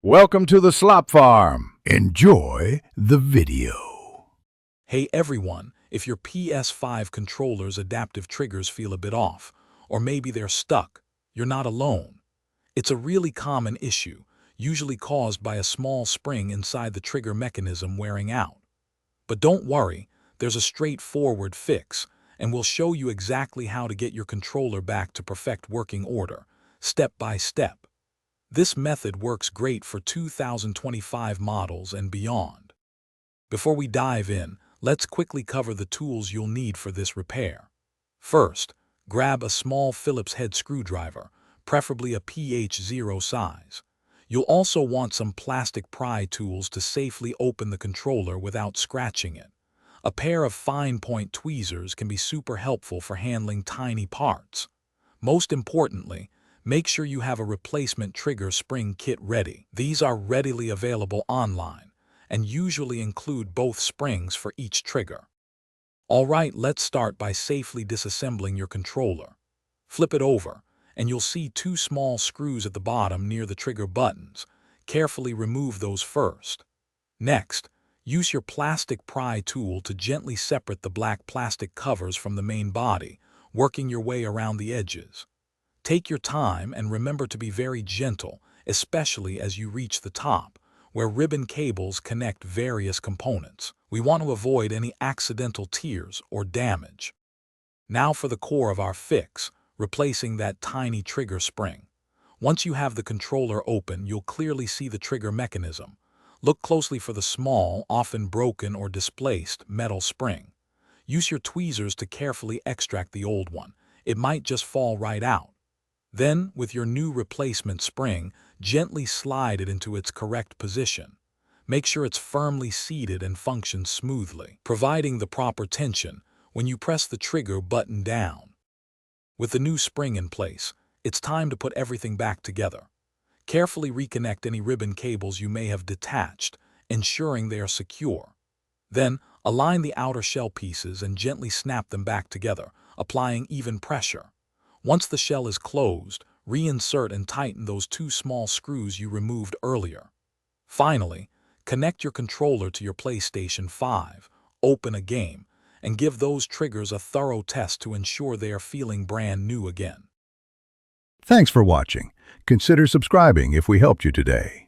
Welcome to the Slop Farm. Enjoy the video. Hey everyone, if your PS5 controller's adaptive triggers feel a bit off, or maybe they're stuck, you're not alone. It's a really common issue, usually caused by a small spring inside the trigger mechanism wearing out. But don't worry, there's a straightforward fix, and we'll show you exactly how to get your controller back to perfect working order, step by step. This method works great for 2025 models and beyond. Before we dive in, let's quickly cover the tools you'll need for this repair. First, grab a small Phillips head screwdriver, preferably a PH0 size. You'll also want some plastic pry tools to safely open the controller without scratching it. A pair of fine-point tweezers can be super helpful for handling tiny parts. Most importantly, make sure you have a replacement trigger spring kit ready. These are readily available online and usually include both springs for each trigger. Alright, let's start by safely disassembling your controller. Flip it over, and you'll see two small screws at the bottom near the trigger buttons. Carefully remove those first. Next, use your plastic pry tool to gently separate the black plastic covers from the main body, working your way around the edges. Take your time and remember to be very gentle, especially as you reach the top, where ribbon cables connect various components. We want to avoid any accidental tears or damage. Now for the core of our fix, replacing that tiny trigger spring. Once you have the controller open, you'll clearly see the trigger mechanism. Look closely for the small, often broken or displaced, metal spring. Use your tweezers to carefully extract the old one. It might just fall right out. Then, with your new replacement spring, gently slide it into its correct position. Make sure it's firmly seated and functions smoothly, providing the proper tension when you press the trigger button down. With the new spring in place, it's time to put everything back together. Carefully reconnect any ribbon cables you may have detached, ensuring they are secure. Then, align the outer shell pieces and gently snap them back together, applying even pressure. Once the shell is closed, reinsert and tighten those two small screws you removed earlier. Finally, connect your controller to your PlayStation 5, open a game, and give those triggers a thorough test to ensure they are feeling brand new again. Thanks for watching. Consider subscribing if we helped you today.